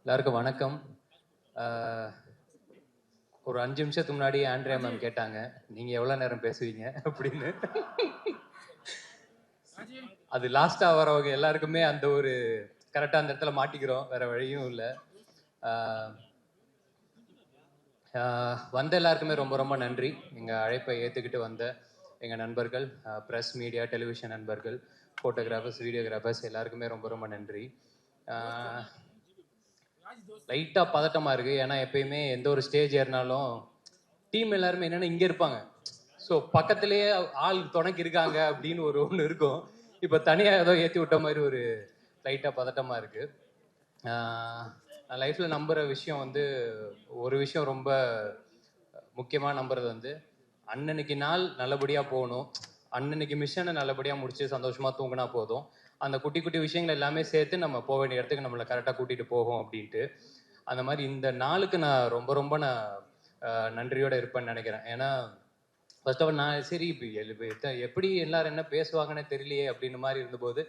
எல்லாருக்கும் வணக்கம். ஒரு 5 நிமிஷத்துக்கு முன்னாடி ஆண்ட்ரியா மேம் கேட்டாங்க, நீங்க எவ்வளவு நேரம் பேசுவீங்க அப்படின்னு. அது லாஸ்டா வரவங்க எல்லாருக்குமே அந்த ஒரு கரெக்டா அந்த இடத்துல மாட்டிக்கிறோம், வேற வழியும் இல்லை. வந்த எல்லாருக்குமே ரொம்ப ரொம்ப நன்றி. எங்க அழைப்பை ஏத்துக்கிட்டு வந்த எங்க நண்பர்கள், பிரஸ், மீடியா, டெலிவிஷன் நண்பர்கள், போட்டோகிராஃபர்ஸ், வீடியோகிராஃபர்ஸ் எல்லாருக்குமே ரொம்ப ரொம்ப நன்றி. லைட்டா பதட்டமா இருக்கு. ஏன்னா எப்பயுமே எந்த ஒரு ஸ்டேஜ் ஏறினாலும் டீம் எல்லாருமே என்னன்னா இங்க இருப்பாங்க. ஸோ பக்கத்திலேயே ஆள் துணைக்கு இருக்காங்க அப்படின்னு ஒன்று இருக்கும். இப்போ தனியா ஏதோ ஏற்றி விட்ட மாதிரி ஒரு லைட்டா பதட்டமா இருக்கு. நான் லைஃப்ல நம்புற விஷயம் வந்து ஒரு விஷயம் ரொம்ப முக்கியமா நம்புறது வந்து அன்னன்னைக்கு நாள் நல்லபடியா போகணும். அன்னன்னைக்கு மிஷனை நல்லபடியா முடிச்சு சந்தோஷமா தூங்கினா போதும். அந்த குட்டி குட்டி விஷயங்கள் எல்லாமே சேர்த்து நம்ம போக வேண்டிய இடத்துக்கு நம்மளை கரெக்டாக கூட்டிட்டு போகும் அப்படின்ட்டு. அந்த மாதிரி இந்த நாளுக்கு நான் ரொம்ப ரொம்ப நன்றியோட இருப்பேன்னு நினைக்கிறேன். ஏன்னா ஃபர்ஸ்ட் ஆஃப் ஆல் நான் சரி இப்போ எப்படி எல்லாரும் என்ன பேசுவாங்கன்னு தெரியலையே அப்படின்னு மாதிரி இருந்தபோது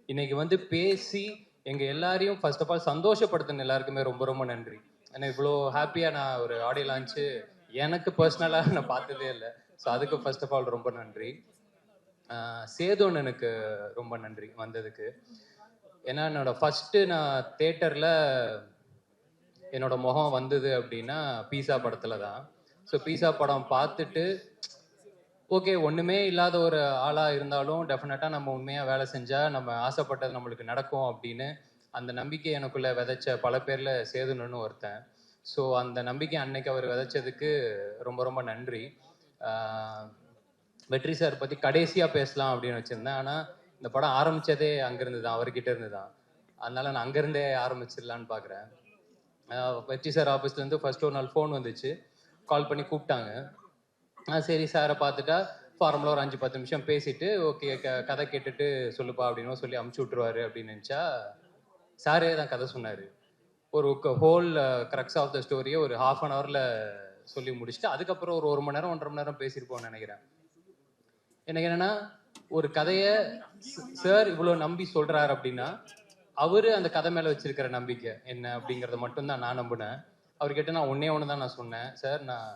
இன்னைக்கு வந்து பேசி எங்க எல்லாரையும் ஃபர்ஸ்ட் ஆஃப் ஆல் சந்தோஷப்படுத்தின எல்லாருக்குமே ரொம்ப ரொம்ப நன்றி. ஏன்னா இவ்வளோ ஹாப்பியாக நான் ஒரு ஆடியோ லான்ச்சு எனக்கு பர்சனலாக நான் பார்த்ததே இல்லை. ஸோ அதுக்கு ஃபர்ஸ்ட் ஆஃப் ஆல் ரொம்ப நன்றி. சேதோன் எனக்கு ரொம்ப நன்றி வந்ததுக்கு. ஏன்னா என்னோட ஃபர்ஸ்ட் நான் தேட்டரில் என்னோட முகம் வந்தது அப்படின்னா பீஸா படத்தில் தான். ஸோ பீஸா படம் பார்த்துட்டு ஓகே ஒன்றுமே இல்லாத ஒரு ஆளாக இருந்தாலும் டெஃபினட்டாக நம்ம உண்மையாக வேலை செஞ்சால் நம்ம ஆசைப்பட்டது நம்மளுக்கு நடக்கும் அப்படின்னு அந்த நம்பிக்கை எனக்குள்ளே விதைச்ச பல பேரில் சேதுன்னு ஒருத்தன். ஸோ அந்த நம்பிக்கை அன்னைக்கு அவர் விதைச்சதுக்கு ரொம்ப ரொம்ப நன்றி. வெற்றி சார் பற்றி கடைசியாக பேசலாம் அப்படின்னு வச்சுருந்தேன். ஆனால் இந்த படம் ஆரம்பித்ததே அங்கேருந்து தான், அவர்கிட்ட இருந்து தான். அதனால் நான் அங்கேருந்தே ஆரம்பிச்சிடலான்னு பார்க்குறேன். வெற்றி சார் ஆஃபீஸ்லேருந்து ஃபர்ஸ்ட் ஒரு நாள் ஃபோன் வந்துச்சு, கால் பண்ணி கூப்பிட்டாங்க. சரி சாரை பார்த்துட்டா ஃபார்முலா ஒரு 5-10 நிமிஷம் பேசிட்டு ஓகே கதை கேட்டுட்டு சொல்லுப்பா அப்படின்னு சொல்லி அமுச்சு விட்டுருவாரு அப்படின்னு நினச்சா சாரே தான் கதை சொன்னார். ஒரு ஹோல் க்ரக்ஸ் ஆஃப் த ஸ்டோரியை ஒரு ½ சொல்லி முடிச்சுட்டு அதுக்கப்புறம் ஒரு 1 மணி நேரம் 1.5 மணி நேரம் பேசியிருப்போம்னு நினைக்கிறேன். எனக்கு என்னன்னா ஒரு கதையை சார் இவ்வளோ நம்பி சொல்றாரு அப்படின்னா அவரு அந்த கதை மேலே வச்சிருக்கிற நம்பிக்கை என்ன அப்படிங்கிறத மட்டும்தான் நான் நம்பினேன். அவர்கிட்ட நான் ஒன்று தான் நான் சொன்னேன், சார் நான்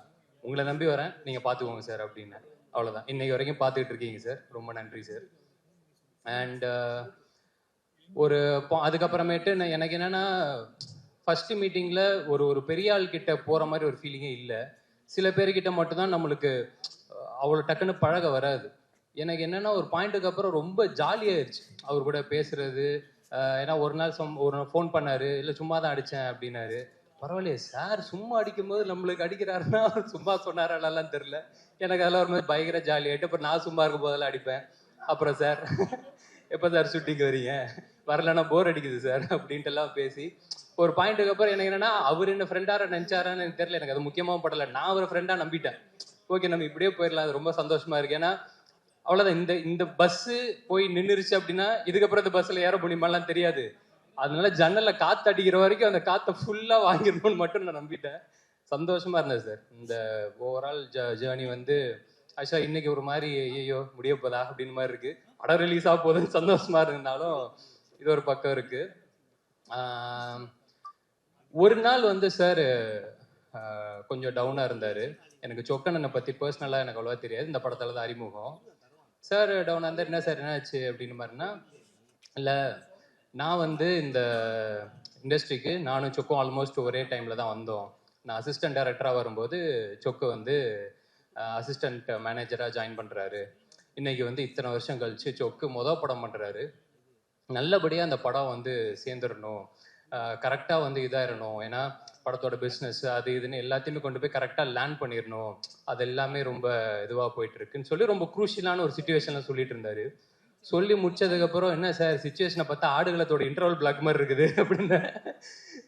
உங்களை நம்பி வரேன், நீங்கள் பார்த்துக்கோங்க சார் அப்படின்னு. அவ்வளோதான். இன்னைக்கு வரைக்கும் பார்த்துக்கிட்டு இருக்கீங்க சார், ரொம்ப நன்றி சார். அண்ட் ஒரு அதுக்கப்புறமேட்டு எனக்கு என்னன்னா ஃபர்ஸ்ட் மீட்டிங்கில் ஒரு பெரிய ஆள் கிட்ட போகிற மாதிரி ஒரு ஃபீலிங்கே இல்லை. சில பேர்கிட்ட மட்டும்தான் நம்மளுக்கு அவ்வளோ டக்குன்னு பழக வராது. எனக்கு என்னன்னா ஒரு பாயிண்ட்டுக்கு அப்புறம் ரொம்ப ஜாலியாயிருச்சு அவர் கூட பேசுறது. ஏன்னா ஒரு நாள் ஃபோன் பண்ணாரு, இல்லை சும்மா தான் அடித்தேன் அப்படின்னாரு. பரவாயில்லையே சார் சும்மா அடிக்கும்போது நம்மளுக்கு அடிக்கிறாருன்னா சும்மா சொன்னாராலாம் தெரில. எனக்கு அதெல்லாம் ஒரு மாதிரி பயங்கர ஜாலி ஆகிட்டு அப்புறம் நான் சும்மா இருக்கும் போதெல்லாம் அடிப்பேன். அப்புறம் சார் எப்போ சார் ஷூட்டிங் வரீங்க, வரலன்னா போர் அடிக்குது சார் அப்படின்ட்டு எல்லாம் பேசி ஒரு பாயிண்ட்டுக்கு அப்புறம் எனக்கு என்னன்னா அவர் என்ன ஃப்ரெண்டார நினைச்சாரான்னு எனக்கு தெரியல. எனக்கு அது முக்கியமாக படலை, நான் ஒரு ஃப்ரெண்டாக நம்பிட்டேன். ஓகே நம்ம இப்படியே போயிடலாம், அது ரொம்ப சந்தோஷமா இருக்கு. ஏன்னா அவ்வளோதான், இந்த பஸ்ஸு போய் நின்றுருச்சு அப்படின்னா இதுக்கப்புறம் இந்த பஸ்ஸில் ஏற முடியுமாலாம் தெரியாது. அதனால ஜன்னல்ல காத்து அடிக்கிற வரைக்கும் அந்த காத்தை ஃபுல்லா வாங்கிடணும்னு மட்டும் நான் நம்பிட்டேன். சந்தோஷமா இருந்தேன் சார். இந்த ஓவரால் ஜேர்னி வந்து ஆக்சுவலா இன்னைக்கு ஒரு மாதிரி ஐயோ முடிய போதா அப்படின்னு மாதிரி இருக்கு. படம் ரிலீஸ் ஆக போதுன்னு சந்தோஷமா இருந்தாலும் இது ஒரு பக்கம் இருக்கு. ஒரு நாள் வந்து சார் கொஞ்சம் டவுனா இருந்தாரு. எனக்கு சொக்கண்ணனை பத்தி பர்சனலா எனக்கு அவ்வளவா தெரியாது, இந்த படத்துல தான் அறிமுகம். சார் டவுனா இருந்தார். என்ன சார் என்னாச்சு அப்படின்னு மாதிரினா, இல்லை நான் வந்து இந்த இண்டஸ்ட்ரிக்கு நானும் சொக்கும் ஆல்மோஸ்ட் ஒரே டைமில் தான் வந்தோம். நான் அசிஸ்டன்ட் டைரக்டராக வரும்போது சொக்கு வந்து அசிஸ்டன்ட் மேனேஜராக ஜாயின் பண்ணுறாரு. இன்றைக்கி வந்து இத்தனை வருஷம் கழித்து சொக்கு படம் பண்ணுறாரு. நல்லபடியாக அந்த படம் வந்து சேர்ந்துடணும், கரெக்டாக வந்து இதாகிடணும். ஏன்னா படத்தோட பிஸ்னஸ் அது இதுன்னு எல்லாத்தையுமே கொண்டு போய் கரெக்டாக லேண்ட் பண்ணிடணும். அது எல்லாமே ரொம்ப இதுவாக போயிட்டுருக்குன்னு சொல்லி ரொம்ப குரூஷியலான ஒரு சுச்சுவேஷனில் சொல்லிட்டு இருந்தார். சொல்லி முடிச்சதுக்கப்புறம் என்ன சார் சுச்சுவேஷனை பார்த்தா ஆடுகளத்தோட இன்டர்வல் பிளாக் மாதிரி இருக்குது அப்படின்னு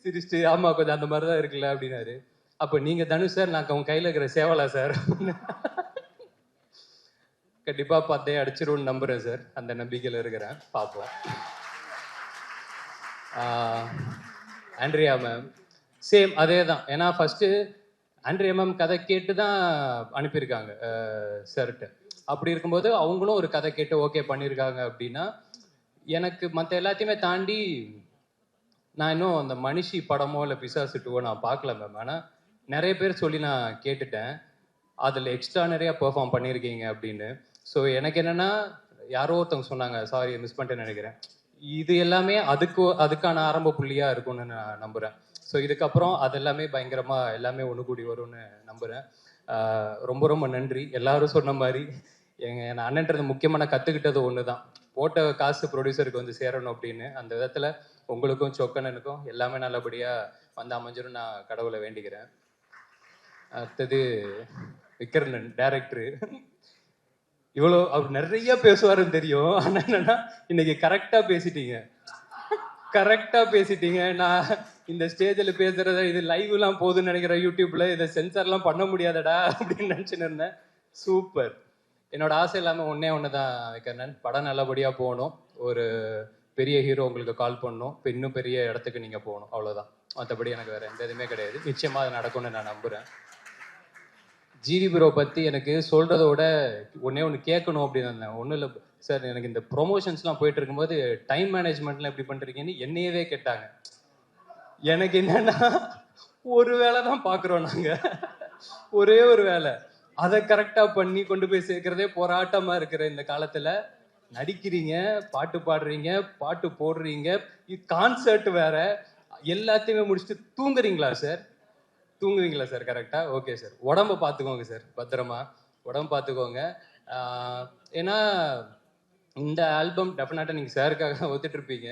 சிரிச்சுட்டு ஆமாம் கொஞ்சம் அந்த மாதிரி தான் இருக்குல்ல அப்படின்னாரு. அப்போ நீங்கள் தனுஷ் சார், நான் உங்க கையில் இருக்கிற சேவலா சார்? கண்டிப்பாக பார்த்தே அடிச்சிருவோன்னு நம்புகிறேன் சார். அந்த நம்பிக்கையில் இருக்கிறேன், பார்ப்போம். ஆண்ட்ரியா மேம் சேம் அதே தான். ஏன்னா ஃபஸ்ட்டு ஆண்ட்ரியா மேம் கதை கேட்டு தான் அனுப்பியிருக்காங்க சார்கிட்ட. அப்படி இருக்கும்போது அவங்களும் ஒரு கதை கேட்டு ஓகே பண்ணியிருக்காங்க அப்படின்னா எனக்கு மற்ற எல்லாத்தையுமே தாண்டி நான் இன்னும் அந்த மனிஷி படமோ இல்லை பிசாசு டூவோ நான் பார்க்கல மேம். ஆனால் நிறைய பேர் சொல்லி நான் கேட்டுட்டேன், அதில் எக்ஸ்ட்ரானரியாக பெர்ஃபார்ம் பண்ணியிருக்கீங்க அப்படின்னு. ஸோ எனக்கு என்னென்னா, யாரோ ஒருத்தவங்க சொன்னாங்க, சாரி மிஸ் பண்ணிட்டேன்னு நினைக்கிறேன், இது எல்லாமே அதுக்கான ஆரம்ப புள்ளியாக இருக்கும்னு நான் நம்புகிறேன். ஸோ இதுக்கப்புறம் அது எல்லாமே பயங்கரமாக எல்லாமே ஒன்று கூடி வரும்னு நம்புகிறேன். ரொம்ப ரொம்ப நன்றி. எல்லாரும் சொன்ன மாதிரி என் அண்ணன்றது முக்கியமாக நான் கற்றுக்கிட்டது ஒன்று தான், போட்ட காசு ப்ரொடியூசருக்கு வந்து சேரணும் அப்படின்னு. அந்த விதத்தில் உங்களுக்கும் சொக்கனனுக்கும் எல்லாமே நல்லபடியாக வந்து அமைஞ்சிரும் நான் கடவுளை வேண்டிக்கிறேன். அடுத்தது விக்ரமன் டைரக்டரு. இவ்வளோ அவர் நிறைய பேசுவாருன்னு தெரியும், ஆனால் என்னன்னா இன்னைக்கு கரெக்டாக பேசிட்டீங்க. நான் இந்த ஸ்டேஜில் பேசுறத இது லைவ்லாம் போகுதுன்னு நினைக்கிறேன் யூடியூப்ல, இதை சென்சார்லாம் பண்ண முடியாதடா அப்படின்னு நினச்சின்னு இருந்தேன். சூப்பர். என்னோட ஆசை இல்லாமல் ஒன்று தான் விக்ரமன், படம் நல்லபடியாக போகணும், ஒரு பெரிய ஹீரோ உங்களுக்கு கால் பண்ணணும், இன்னும் பெரிய இடத்துக்கு நீங்கள் போகணும், அவ்வளோதான். மற்றபடி எனக்கு வேறு எந்த இதுவுமே கிடையாது. நிச்சயமாக அது நடக்கும்னு நான் நம்புகிறேன். ஜிவி ப்ரோ பற்றி எனக்கு சொல்கிறத விட ஒன்று கேட்கணும் அப்படின்னு இருந்தேன். ஒன்றும் இல்லை சார், எனக்கு இந்த ப்ரொமோஷன்ஸ்லாம் போயிட்டு இருக்கும்போது டைம் மேனேஜ்மெண்ட்லாம் எப்படி பண்ணுறீங்கன்னு என்னையவே கேட்டாங்க. எனக்கு என்னன்னா, ஒரு வேலை தான் பார்க்குறோம் நாங்கள், ஒரே ஒரு வேலை, அதை கரெக்டாக பண்ணி கொண்டு போய் சேர்க்கிறதே போராட்டமாக இருக்கிற இந்த காலத்தில் நடிக்கிறீங்க, பாட்டு பாடுறீங்க, பாட்டு போடுறீங்க, கான்சர்ட் வேற, எல்லாத்தையுமே முடிச்சுட்டு தூங்குறீங்களா சார்? தூங்குவீங்களா சார்? கரெக்டா? Okay sir. உடம்ப பார்த்துக்கோங்க சார், பத்திரமா உடம்பு பார்த்துக்கோங்க. ஏன்னா இந்த ஆல்பம் டெஃபினட்டாக நீங்கள் சாருக்காக ஒத்துட்டு இருப்பீங்க.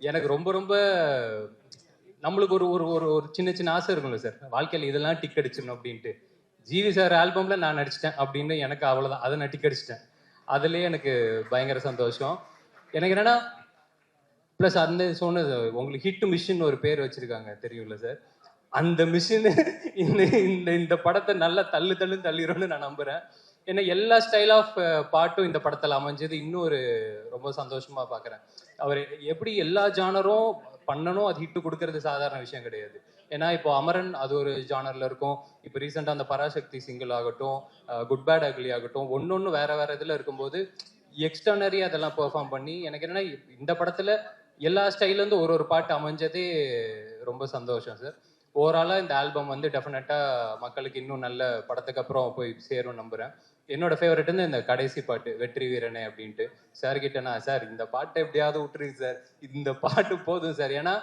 எனக்கு ரொம்ப ரொம்ப நம்மளுக்கு ஒரு ஒரு ஒரு ஒரு சின்ன சின்ன ஆசை இருக்கும்ல சார், வாழ்க்கையில் இதெல்லாம் டிக் அடிச்சிடணும் அப்படின்ட்டு. ஜிவி சார் ஆல்பமில் நான் நடிச்சிட்டேன் அப்படின்னு எனக்கு அவ்வளோதான், அதை நான் டிக் அடிச்சிட்டேன். அதுலேயே எனக்கு பயங்கர சந்தோஷம். எனக்கு என்னன்னா, ப்ளஸ் அந்த சொன்னது உங்களுக்கு ஹிட் மிஷின் ஒரு பேர் வச்சிருக்காங்க தெரியும்ல சார், அந்த மிஷின் இந்த இந்த படத்தை நல்லா தள்ளிடும்னு நான் நம்புறேன். ஏன்னா எல்லா ஸ்டைல் ஆஃப் பாட்டும் இந்த படத்தில் அமைஞ்சது இன்னும் ஒரு ரொம்ப சந்தோஷமா பார்க்குறேன். அவர் எப்படி எல்லா ஜானரும் பண்ணணும், அது ஹிட்டு கொடுக்கறது சாதாரண விஷயம் கிடையாது. ஏன்னா இப்போ அமரன் அது ஒரு ஜானர்ல இருக்கும், இப்போ ரீசெண்டாக அந்த பராசக்தி சிங்கிள் ஆகட்டும், குட் பேட் அக்லி ஆகட்டும், ஒன்னொன்று வேற வேற இதில் இருக்கும்போது எக்ஸ்டர்னரி அதெல்லாம் பெர்ஃபார்ம் பண்ணி, எனக்கு என்னன்னா இந்த படத்தில் எல்லா ஸ்டைலேருந்து ஒரு ஒரு பாட்டு அமைஞ்சதே ரொம்ப சந்தோஷம் சார். ஓவராலாக இந்த ஆல்பம் வந்து டெஃபினட்டாக மக்களுக்கு இன்னும் நல்ல படத்துக்கு அப்புறம் போய் சேரும் நம்புகிறேன். என்னோட ஃபேவரட் வந்து இந்த கடைசி பாட்டு வெற்றி வீரனே அப்படின்ட்டு. சார் கிட்ட நான், சார் இந்த பாட்டை எப்படியாவது விட்டுருங்க சார், இந்த பாட்டு போதும் சார். ஏன்னா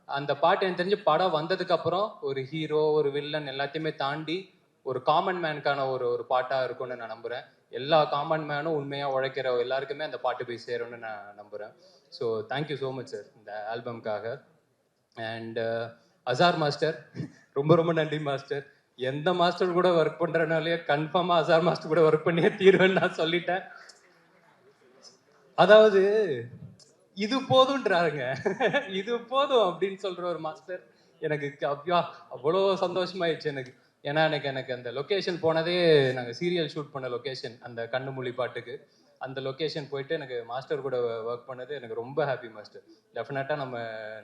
அந்த பாட்டு எனக்கு தெரிஞ்சு படம் வந்ததுக்கு அப்புறம் ஒரு ஹீரோ ஒரு வில்லன் எல்லாத்தையுமே தாண்டி ஒரு காமன் மேனுக்கான ஒரு ஒரு பாட்டாக இருக்கும்னு நான் நம்புகிறேன். எல்லா காமன் மேனும் உண்மையாக உழைக்கிற எல்லாருக்குமே அந்த பாட்டு போய் சேரும்னு நான் நம்புகிறேன். So thank you so much sir இந்த ஆல்பம்காக. அண்ட் அசார் மாஸ்டர், ரொம்ப ரொம்ப நன்றி மாஸ்டர். எந்த மாஸ்டர் கூட ஒர்க் பண்றனாலே கன்ஃபார்மா அசார் மாஸ்டர் கூட ஒர்க் பண்ணியே தீர்வேன்னு நான் சொல்லிட்டேன். அதாவது இது போதும்ன்றாருங்க, இது போதும் அப்படின்னு சொல்ற ஒரு மாஸ்டர் எனக்கு அவ்வளோ சந்தோஷமாயிடுச்சு எனக்கு. ஏன்னா எனக்கு அந்த லொக்கேஷன் போனதே, நாங்கள் சீரியல் ஷூட் பண்ண லொக்கேஷன், அந்த கண்ணுமொழி பாட்டுக்கு அந்த லொக்கேஷன் போயிட்டு எனக்கு மாஸ்டர் கூட ஒர்க் பண்ணது எனக்கு ரொம்ப ஹாப்பி மாஸ்டர். டெஃபினட்டாக நம்ம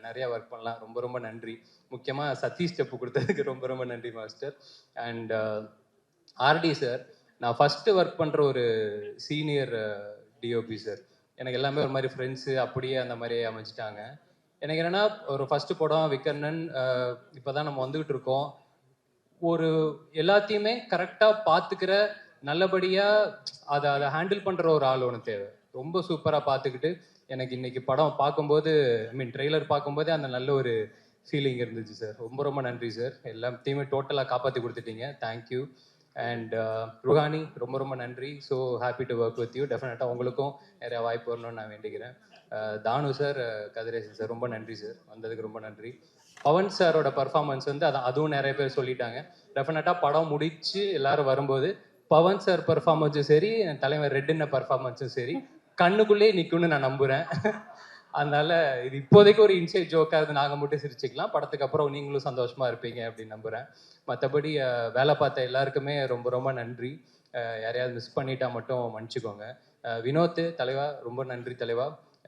நிறையா ஒர்க் பண்ணலாம். ரொம்ப ரொம்ப நன்றி. முக்கியமாக சத்தி ஸ்டெப்பு கொடுத்ததுக்கு ரொம்ப ரொம்ப நன்றி மாஸ்டர். அண்ட் ஆர்டி சார், நான் ஃபஸ்ட்டு ஒர்க் பண்ணுற ஒரு சீனியர் டிஓபி சார். எனக்கு எல்லாமே ஒரு மாதிரி ஃப்ரெண்ட்ஸு அப்படியே அந்த மாதிரி அமைச்சிட்டாங்க. எனக்கு என்னென்னா, ஒரு ஃபஸ்ட்டு படம் விக்கர்ணன், இப்போ தான் நம்ம வந்துக்கிட்டு இருக்கோம். ஒரு எல்லாத்தையுமே கரெக்டாக பார்த்துக்கிற, நல்லபடியாக அதை ஹேண்டில் பண்ணுற ஒரு ஆள் ஒன்று தேவை. ரொம்ப சூப்பராக பார்த்துக்கிட்டு எனக்கு இன்னைக்கு படம் பார்க்கும்போது, ஐ மீன் ட்ரெய்லர் பார்க்கும்போதே அந்த நல்ல ஒரு ஃபீலிங் இருந்துச்சு சார். ரொம்ப ரொம்ப நன்றி சார், எல்லாத்தையுமே டோட்டலாக காப்பாற்றி கொடுத்துட்டீங்க. தேங்க்யூ. அண்ட் ருஹானி, ரொம்ப ரொம்ப நன்றி. So happy to work with you. டெஃபினட்டாக உங்களுக்கும் நிறையா வாய்ப்பு வரணும்னு நான் வேண்டிக்கிறேன். தானு சார், கதிரேசன் சார், ரொம்ப நன்றி சார், வந்ததுக்கு ரொம்ப நன்றி. பவன் சாரோட பர்ஃபார்மன்ஸ் வந்து அதுவும் நிறைய பேர் சொல்லிட்டாங்க. டெஃபினட்டாக படம் முடிச்சு எல்லாரும் வரும்போது பவன் சார் பர்ஃபார்மன்ஸும் சரி, தலைவர் ரெட்டின பர்ஃபார்மன்ஸும் சரி கண்ணுக்குள்ளேயே நிற்கும்னு நான் நம்புகிறேன். அதனால இது இப்போதைக்கு ஒரு இன்சைட் ஜோக்காக இருந்து நாங்கள் மட்டும் சிரிச்சுக்கலாம், படத்துக்கு அப்புறம் நீங்களும் சந்தோஷமா இருப்பீங்க அப்படின்னு நம்புகிறேன். மற்றபடி வேலை பார்த்த எல்லாருக்குமே ரொம்ப ரொம்ப நன்றி. யாரையாவது மிஸ் பண்ணிட்டா மட்டும் மன்னிச்சுக்கோங்க. வினோத் தலைவா, ரொம்ப நன்றி தலைவா.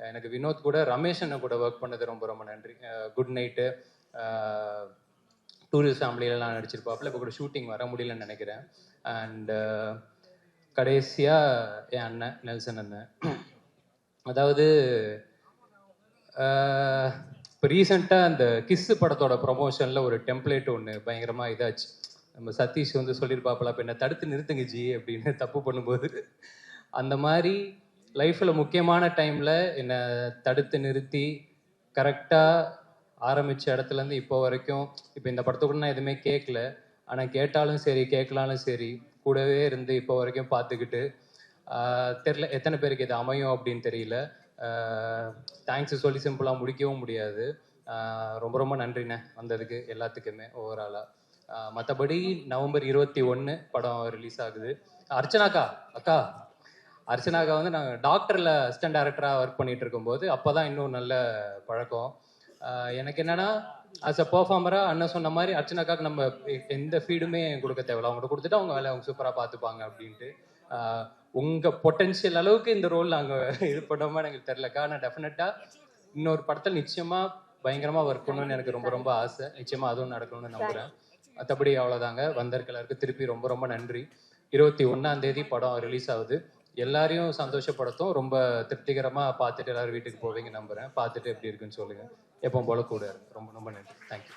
எனக்கு வினோத் கூட ரமேஷனை கூட ஒர்க் பண்ணது ரொம்ப ரொம்ப நன்றி. குட் நைட்டு, டூரிஸ்ட் ஃபேமிலியிலலாம் நடிச்சிருப்பாப்புல, இப்போ கூட ஷூட்டிங் வர முடியலன்னு நினைக்கிறேன். அண்டு கடைசியாக என் அண்ணன் நெல்சன் அண்ணன். அதாவது இப்போ ரீசெண்டாக அந்த கிஸ்ஸு படத்தோட ப்ரொமோஷனில் ஒரு டெம்ப்ளேட் ஒன்று பயங்கரமாக இதாச்சு. நம்ம சதீஷ் வந்து சொல்லியிருப்பாப்பில், அப்போ என்னை தடுத்து நிறுத்துங்க ஜி அப்படின்னு தப்பு பண்ணும்போது. அந்த மாதிரி லைஃப்பில் முக்கியமான டைமில் என்னை தடுத்து நிறுத்தி கரெக்டாக ஆரம்பித்த இடத்துலேருந்து இப்போ வரைக்கும், இப்போ இந்த படத்துக்கு நான் எதுவுமே கேட்கல, ஆனால் கேட்டாலும் சரி கேட்கலாலும் சரி கூடவே இருந்து இப்போ வரைக்கும் பார்த்துக்கிட்டு, தெரில எத்தனை பேருக்கு இது அமையும் அப்படின்னு தெரியல. தேங்க்ஸ் சொல்லி சிம்பிளாக முடிக்கவும் முடியாது. ரொம்ப ரொம்ப நன்றிண்ணே வந்ததுக்கு எல்லாத்துக்குமே ஓவராலாக. மற்றபடி நவம்பர் 21 படம் ரிலீஸ் ஆகுது. அர்ச்சனாக்கா அக்கா அர்ச்சனாக்கா வந்து நாங்கள் டாக்டரில் அசிஸ்டன்ட் டைரக்டராக ஒர்க் பண்ணிட்டு இருக்கும்போது அப்போ தான் இன்னும் நல்ல பழக்கம். எனக்கு என்னன்னா ஆஸ் அ பெர்ஃபார்மராக அண்ணன் சொன்ன மாதிரி அர்ச்சனாக்காக்கு நம்ம எந்த ஃபீடுமே கொடுக்க தேவையில்ல, அவங்கள்ட்ட கொடுத்துட்டு அவங்க வேலையை அவங்க சூப்பராக பார்த்துப்பாங்க அப்படின்ட்டு. உங்கள் பொட்டென்ஷியல் அளவுக்கு இந்த ரோல் நாங்கள் இது பண்ணோமா எனக்கு தெரிலக்கா. ஆனால் டெஃபினட்டாக இன்னொரு படத்தில் நிச்சயமாக பயங்கரமாக ஒர்க் பண்ணணும்னு எனக்கு ரொம்ப ரொம்ப ஆசை. நிச்சயமாக அதுவும் நடக்கணும்னு நம்புகிறேன். மற்றபடி அவ்வளோதாங்க. வந்திருக்க திருப்பி ரொம்ப ரொம்ப நன்றி. 21 படம் ரிலீஸ் ஆகுது. எல்லாரையும் சந்தோஷப்படுத்தும். ரொம்ப திருப்திகரமாக பார்த்துட்டு எல்லாரும் வீட்டுக்கு போவீங்க நம்புகிறேன். பார்த்துட்டு எப்படி இருக்குன்னு சொல்லுங்கள். எப்பவும் போல கூட இருக்கு. ரொம்ப ரொம்ப நன்றி. தேங்க்யூ.